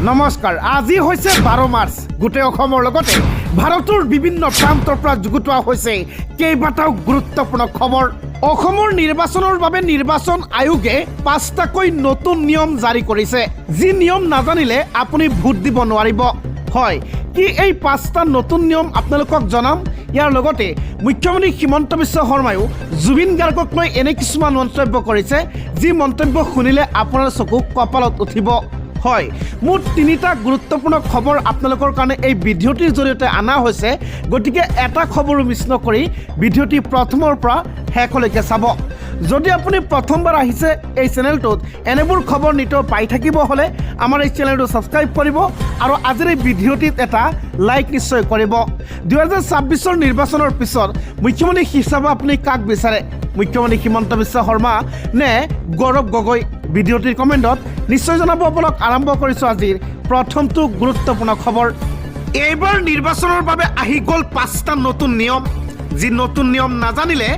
নমস্কাৰ আজি হৈছে 12 মাৰ্চ গোটেই অসমৰ লগতে ভাৰতৰ বিভিন্ন প্ৰান্তৰ পৰা যুগুতোৱা হৈছে কেইবাটাও গুৰুত্বপূৰ্ণ খবৰ অসমৰ নিৰ্বাচনৰ বাবে নিৰ্বাচন আয়োগে 5টাকৈ নতুন নিয়ম জাৰি কৰিছে যি নিয়ম নাজানিলে আপুনি ভোট দিব নোৱাৰিব হয় কি এই 5টা নতুন নিয়ম আপোনালোকক জনাম ইয়াৰ লগতে মুখ্যমন্ত্ৰী হিমন্ত বিশ্ব শৰ্মায়ো জুবিন গাৰ্গক লৈ এনে কিছুমান মন্তব্য কৰিছে যি মন্তব্য শুনিলে আপোনাৰ চকু কপালত উঠিব হয় মোৰ তিনিটা গুৰুত্বপূৰ্ণ খবৰ আপোনালোকৰ কাৰণে এই ভিডিঅ'টিৰ জৰিয়তে আনা হৈছে গতিকে এটা খবৰ মিছ নকৰি ভিডিঅ'টি প্ৰথমৰ পৰা শেষলৈকে চাব যদি আপুনি প্ৰথমবাৰ আহিছে এই চেনেলটোত এনেবোৰ খবৰ নিতৌ পাই থাকিব হলে আমাৰ এই চেনেলটো সাবস্ক্ৰাইব কৰিব আৰু আজিৰ এই ভিডিঅ'টিত এটা লাইক নিশ্চয় কৰিব 2026 নিৰ্বাচনৰ পিছত মুখ্যমন্ত্ৰী হিচাপে আপুনি কাক বিচাৰে মুখ্যমন্ত্ৰী হিমন্ত বিশ্ব শৰ্মা নে গৌৰৱ গগৈ ভিডিঅ'টিৰ কমেণ্টত নিশ্চয় জনাব আপোনাক আৰম্ভ কৰিছোঁ আজিৰ প্ৰথমটো গুৰুত্বপূৰ্ণ খবৰ এইবাৰ নিৰ্বাচনৰ বাবে আহি গ'ল 5টা নতুন নিয়ম যি নতুন নিয়ম নাজানিলে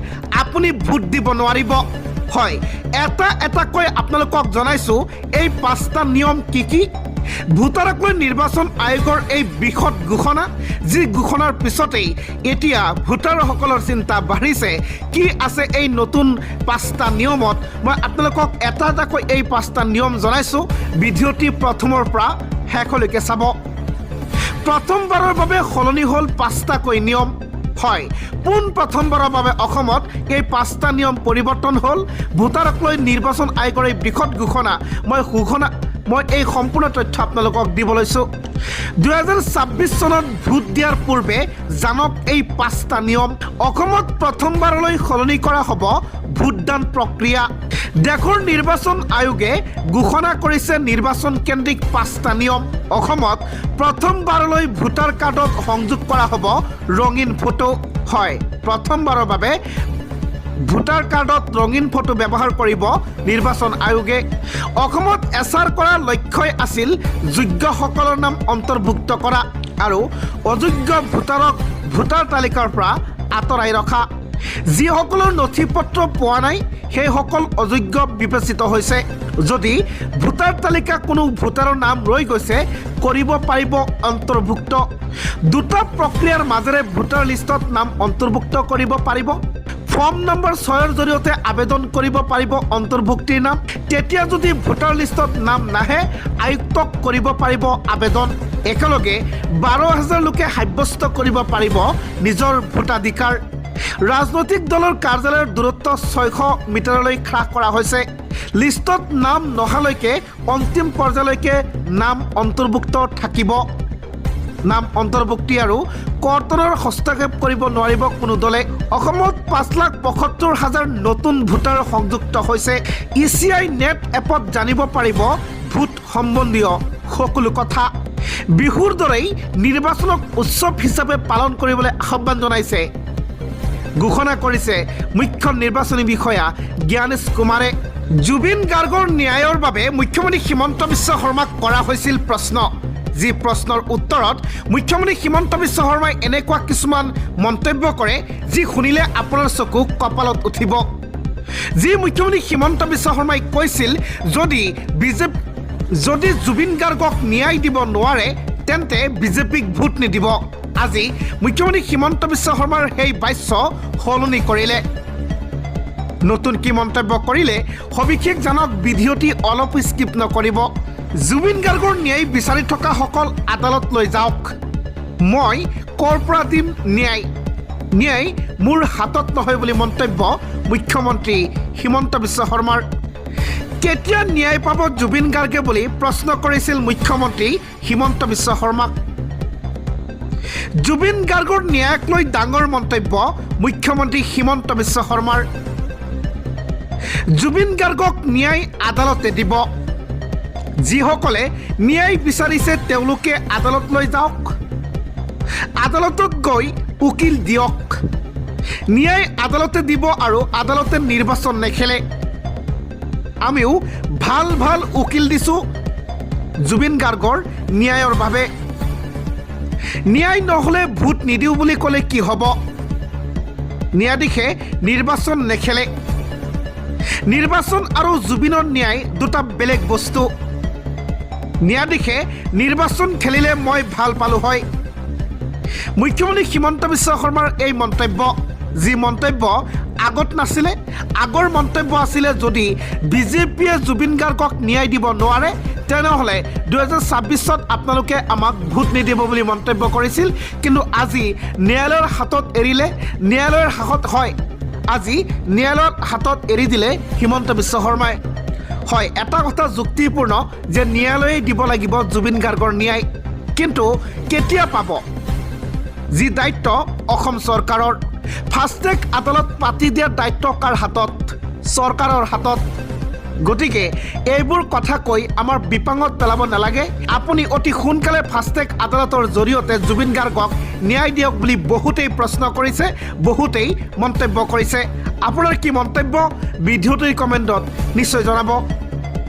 আপুনি ভোট দিব নোৱাৰিব হয় এটাকৈ আপোনালোকক জনাইছোঁ এই 5টা নিয়ম কি ভোটাৰক লৈ নিৰ্বাচন আয়োগৰ এই বৃহৎ ঘোষণা যি ঘোষণাৰ পিছতেই এতিয়া ভোটাৰসকলৰ চিন্তা বাঢ়িছে কি আছে এই নতুন 5টা নিয়মত মই আপোনালোকক এটাকৈ এই 5টা নিয়ম জনাইছোঁ ভিডিঅ'টি প্ৰথমৰ পৰা শেষলৈকে চাব প্ৰথমবাৰৰ বাবে সলনি হ'ল 5টাকৈ নিয়ম হয় পোন প্ৰথমবাৰৰ বাবে অসমত এই 5টা নিয়ম পৰিৱৰ্তন হ'ল ভোটাৰক লৈ নিৰ্বাচন আয়োগৰ এই বৃহৎ ঘোষণা মই এই সম্পূৰ্ণ তথ্য আপোনালোকক দিব লৈছোঁ 2026 চনত ভোট দিয়াৰ পূৰ্বে জানক এই 5টা নিয়ম অসমত প্ৰথমবাৰলৈ সলনি কৰা হ'ব ভোটদান প্ৰক্ৰিয়া দেশৰ নিৰ্বাচন আয়োগে ঘোষণা কৰিছে নিৰ্বাচন কেন্দ্ৰিক 5টা নিয়ম অসমত প্ৰথমবাৰলৈ ভোটাৰ কাৰ্ডত সংযোগ কৰা হ'ব ৰঙীন ফটো হয় প্ৰথমবাৰৰ বাবে ভোটাৰ কাৰ্ডত ৰঙীন ফটো ব্যৱহাৰ কৰিব নিৰ্বাচন আয়োগে অসমত এছাৰ কৰাৰ লক্ষ্যই আছিল যোগ্যসকলৰ নাম অন্তৰ্ভুক্ত কৰা আৰু অযোগ্য ভোটাৰক ভোটাৰ তালিকাৰ পৰা আঁতৰাই ৰখা যিসকলৰ নথি পত্ৰ পোৱা নাই সেইসকল অযোগ্য বিবেচিত হৈছে যদি ভোটাৰ তালিকা কোনো ভোটাৰৰ নাম ৰৈ গৈছে কৰিব পাৰিব অন্তৰ্ভুক্ত দুটা প্ৰক্ৰিয়াৰ মাজেৰে ভোটাৰ লিষ্টত নাম অন্তৰ্ভুক্ত কৰিব পাৰিব ফৰ্ম নম্বৰ 6ৰ জৰিয়তে আবেদন কৰিব পাৰিব অন্তৰ্ভুক্তিৰ নাম তেতিয়া যদি ভোটাৰ লিষ্টত নাম নাহে আয়ুক্তক কৰিব পাৰিব আবেদন একেলগে 12,000 লোকে সাব্যস্ত কৰিব পাৰিব নিজৰ ভোটাধিকাৰ ৰাজনৈতিক দলৰ কাৰ্যালয়ৰ দূৰত্ব 600 মিটাৰলৈ হ্ৰাস কৰা হৈছে লিষ্টত নাম নহালৈকে অন্তিম পৰ্যায়লৈকে নাম অন্তৰ্ভুক্ত থাকিব নাম অন্তৰ্ভুক্তি আৰু কৰ্তনৰ হস্তক্ষেপ কৰিব নোৱাৰিব কোনো দলে অসমত 5,75,000 নতুন ভোটাৰ সংযুক্ত হৈছে ECI নেট এপত জানিব পাৰিব ভোট সম্বন্ধীয় সকলো কথা বিহুৰ দৰেই নিৰ্বাচনক উৎসৱ হিচাপে পালন কৰিবলৈ আহ্বান জনাইছে ঘোষণা কৰিছে মুখ্য নিৰ্বাচনী বিষয়া জ্ঞানেশ কুমাৰে জুবিন গাৰ্গৰ ন্যায়ৰ বাবে মুখ্যমন্ত্ৰী হিমন্ত বিশ্ব শৰ্মাক কৰা হৈছিল প্ৰশ্ন যি প্ৰশ্নৰ উত্তৰত মুখ্যমন্ত্ৰী হিমন্ত বিশ্ব শৰ্মাই এনেকুৱা কিছুমান মন্তব্য কৰে যি শুনিলে আপোনাৰ চকু কপালত উঠিব যি মুখ্যমন্ত্ৰী হিমন্ত বিশ্ব শৰ্মাই কৈছিল যদি জুবিন গাৰ্গক ন্যায় দিব নোৱাৰে তেন্তে বিজেপিক ভোট নিদিব আজি মুখ্যমন্ত্ৰী হিমন্ত বিশ্ব শৰ্মাৰ সেই বাক্য সলনি কৰিলে নতুন কি মন্তব্য কৰিলে সবিশেষ জানক ভিডিঅ'টি অলপ স্কিপ নকৰিব জুবিন গাৰ্গৰ ন্যায় বিচাৰি থকা সকল আদালত লৈ যাওক মই কৰ পৰা দিম ন্যায় মোৰ হাতত নহয় বুলি মন্তব্য মুখ্যমন্ত্ৰী হিমন্ত বিশ্ব শৰ্মাৰ কেতিয়া ন্যায় পাব জুবিন গাৰ্গে বুলি প্ৰশ্ন কৰিছিল মুখ্যমন্ত্ৰী হিমন্ত বিশ্ব শৰ্মাক জুবিন গাৰ্গৰ ন্যায়ক লৈ ডাঙৰ মন্তব্য মুখ্যমন্ত্ৰী হিমন্ত বিশ্ব শৰ্মাৰ জুবিন গাৰ্গক ন্যায় আদালতে দিব যিসকলে ন্যায় বিচাৰিছে তেওঁলোকে আদালতলৈ যাওক আদালতত গৈ উকিল দিয়ক ন্যায় আদালতে দিব আৰু আদালতে নিৰ্বাচন নেখেলে আমিও ভাল উকিল দিছোঁ জুবিন গাৰ্গৰ ন্যায়ৰ বাবে ন্যায় নহ'লে ভোট নিদিওঁ বুলি ক'লে কি হ'ব ন্যায়াধীশে নিৰ্বাচন নেখেলে নিৰ্বাচন আৰু জুবিনৰ ন্যায় দুটা বেলেগ বস্তু ন্যায়াধীশে নিৰ্বাচন খেলিলে মই ভাল পালোঁ হয়। মুখ্যমন্ত্ৰী হিমন্ত বিশ্ব শৰ্মাৰ এই মন্তব্য, যি মন্তব্য আগত নাছিলে, আগৰ মন্তব্য আছিলে যদি বিজেপিয়ে জুবিন গাৰ্গক ন্যায় দিব নোৱাৰে তেনেহ'লে 2026 আপোনালোকে আমাক ভোট নিদিব বুলি মন্তব্য কৰিছিল। কিন্তু আজি ন্যায়ালয়ৰ হাতত এৰিলে, ন্যায়ালয়ৰ হাতত হয়, আজি ন্যায়ালয়ৰ হাতত এৰি দিলে হিমন্ত বিশ্ব শৰ্মাই। হয়, এটা কথা যুক্তিপূৰ্ণ যে ন্যায়ালয়ে দিব লাগিব জুবিন গাৰ্গৰ ন্যায়, কিন্তু কেতিয়া পাব? যি দায়িত্ব অসম চৰকাৰৰ, ফাষ্টেগ আদালত পাতি দিয়াৰ দায়িত্ব কাৰ হাতত? চৰকাৰৰ হাতত। গতিকে এইবোৰ কথা কৈ আমাৰ বিপাঙত পেলাব নালাগে। আপুনি অতি সোনকালে ফাষ্টেগ আদালতৰ জৰিয়তে জুবিন গাৰ্গক ন্যায় দিয়ক বুলি বহুতেই প্ৰশ্ন কৰিছে, বহুতেই মন্তব্য কৰিছে। আপোনাৰ কি মন্তব্য ভিডিঅ'টোৰ কমেণ্টত নিশ্চয় জনাব।